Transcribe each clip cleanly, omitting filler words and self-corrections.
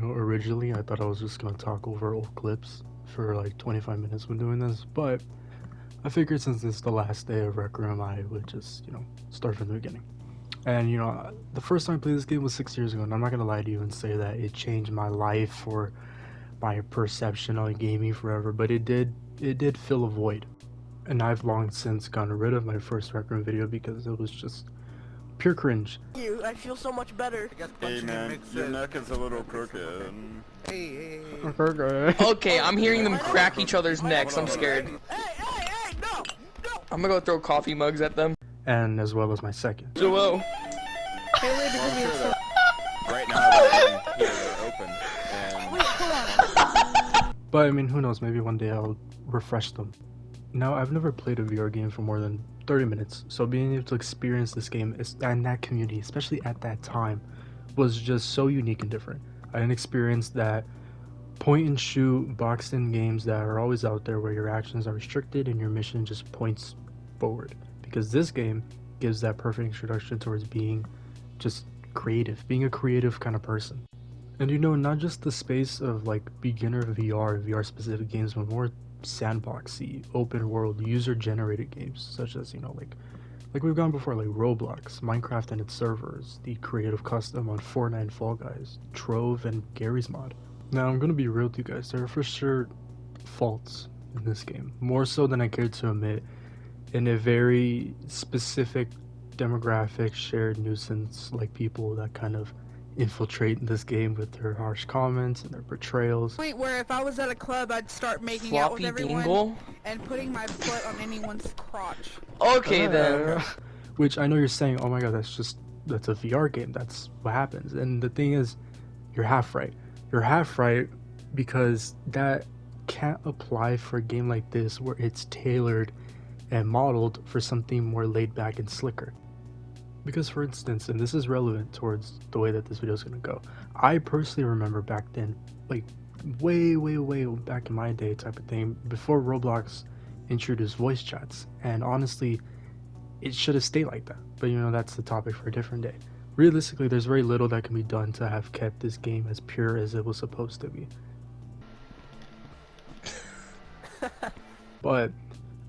Originally I thought I was just gonna talk over old clips for like 25 minutes when doing this, but I figured since it's the last day of Rec Room, I would just, start from the beginning. And, the first time I played this game was 6 years ago, and I'm not gonna lie to you and say that it changed my life or my perception on gaming forever, but it did fill a void. And I've long since gotten rid of my first Rec Room video because it was just pure cringe. I feel so much better. Hey man, your neck is a little crooked. Hey. Okay, I'm hearing them crack each other's necks. I'm scared. Hey, no! I'm gonna go throw coffee mugs at them. And as well as my second. Joel. Right now they're open. And But I mean, who knows, maybe one day I'll refresh them. Now, I've never played a VR game for more than 30 minutes, so being able to experience this game and that community, especially at that time, was just so unique and different. I didn't experience that point and shoot boxed in games that are always out there where your actions are restricted and your mission just points forward. Because this game gives that perfect introduction towards being just creative, being a creative kind of person. And not just the space of like beginner VR specific games, but more sandboxy, open world, user generated games such as like we've gone before, like Roblox, Minecraft and its servers, the creative custom on Fortnite and Fall Guys, Trove and Gary's mod. Now I'm gonna be real with you guys, there are for sure faults in this game, more so than I care to admit, in a very specific demographic shared nuisance, like people that kind of infiltrate this game with their harsh comments and their portrayals. Wait, where if I was at a club, I'd start making out with Floppy everyone dingle? and putting my foot on anyone's crotch. Okay then. Which I know you're saying, oh my god, that's a VR game, that's what happens. And the thing is, you're half right. You're half right because that can't apply for a game like this where it's tailored and modeled for something more laid back and slicker. Because for instance, and this is relevant towards the way that this video is going to go, I personally remember back then, like way back in my day type of thing, before Roblox introduced voice chats, and honestly it should have stayed like that, but that's the topic for a different day. Realistically, there's very little that can be done to have kept this game as pure as it was supposed to be. But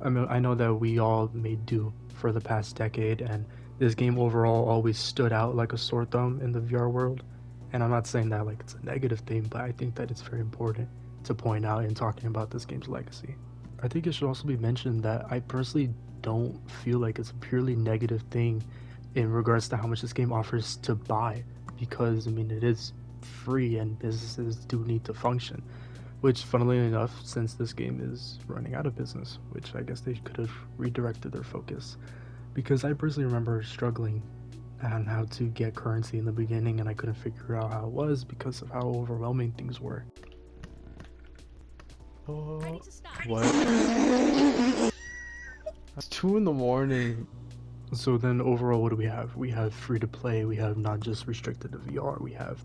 I mean, I know that we all made do for the past decade, and this game overall always stood out like a sore thumb in the VR world. And I'm not saying that like it's a negative thing, but I think that it's very important to point out in talking about this game's legacy. I think it should also be mentioned that I personally don't feel like it's a purely negative thing in regards to how much this game offers to buy, because I mean, it is free and businesses do need to function, which funnily enough, since this game is running out of business, which I guess they could have redirected their focus, because I personally remember struggling on how to get currency in the beginning, and I couldn't figure out how it was because of how overwhelming things were. What? It's 2 in the morning. So then overall, what do we have? We have free to play, we have not just restricted to VR, we have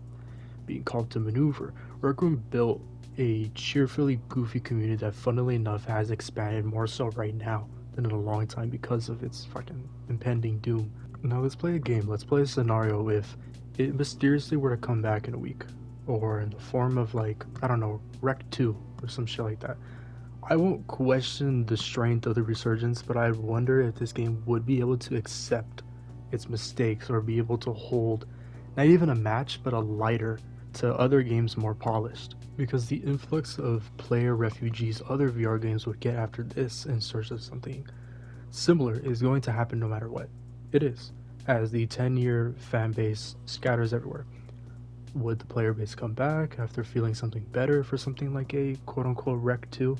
being called to maneuver. Rec Room built a cheerfully goofy community that funnily enough has expanded more so right now than in a long time because of its fucking impending doom. Now let's play a game. Let's play a scenario if it mysteriously were to come back in a week, or in the form of like, I don't know, Rec 2 or some shit like that. I won't question the strength of the resurgence, but I wonder if this game would be able to accept its mistakes or be able to hold not even a match but a lighter to other games more polished, because the influx of player refugees other VR games would get after this in search of something similar is going to happen no matter what. It is, as the 10-year fan base scatters everywhere. Would the player base come back after feeling something better for something like a quote-unquote Rec 2?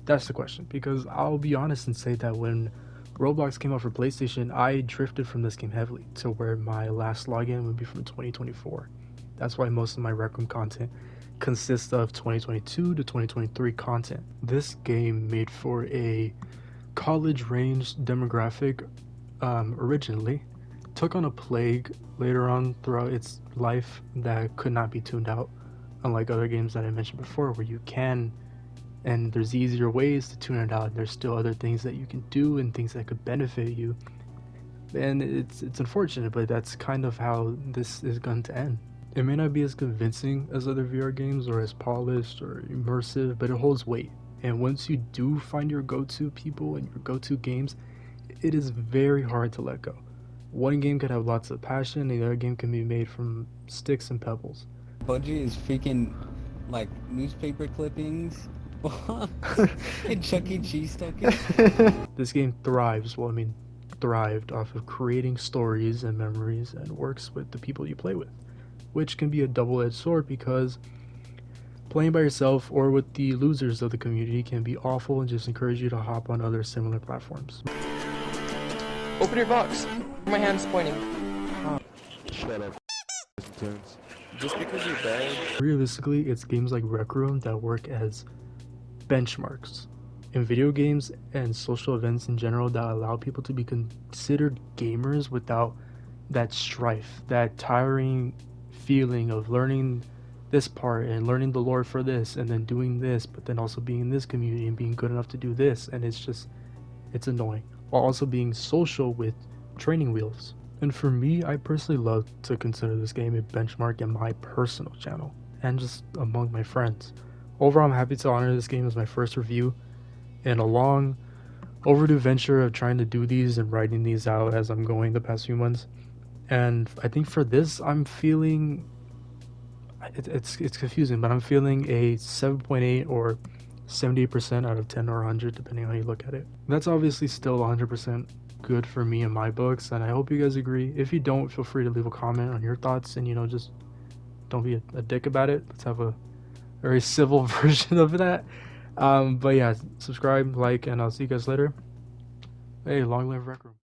That's the question, because I'll be honest and say that when Roblox came out for PlayStation, I drifted from this game heavily to where my last login would be from 2024. That's why most of my Rec Room content consists of 2022 to 2023 content. This game made for a college range demographic originally, took on a plague later on throughout its life that could not be tuned out, unlike other games that I mentioned before where you can, and there's easier ways to tune it out. There's still other things that you can do and things that could benefit you, and it's unfortunate, but that's kind of how this is going to end. It may not be as convincing as other VR games or as polished or immersive, but it holds weight. And once you do find your go-to people and your go-to games, it is very hard to let go. One game could have lots of passion, and the other game can be made from sticks and pebbles. Budgie is freaking like newspaper clippings and Chuck E. Cheese tokens. This game thrives, well, I mean, thrived off of creating stories and memories and works with the people you play with, which can be a double-edged sword because playing by yourself or with the losers of the community can be awful and just encourage you to hop on other similar platforms. Open your box. My hand's pointing. Shut up. Just because you're bad. Realistically, it's games like Rec Room that work as benchmarks in video games and social events in general that allow people to be considered gamers without that strife, that tiring feeling of learning this part and learning the lore for this and then doing this, but then also being in this community and being good enough to do this, and it's annoying, while also being social with training wheels. And for me, I personally love to consider this game a benchmark in my personal channel and just among my friends. Overall, I'm happy to honor this game as my first review in a long overdue venture of trying to do these and writing these out as I'm going the past few months. And I think for this, I'm feeling it's confusing, but I'm feeling a 7.8 or 78% out of 10 or 100, depending on how you look at it. That's obviously still 100% good for me in my books, and I hope you guys agree. If you don't, feel free to leave a comment on your thoughts, and just don't be a dick about it. Let's have a very civil version of that. But yeah, subscribe, like, and I'll see you guys later. Hey, long live Rec Room.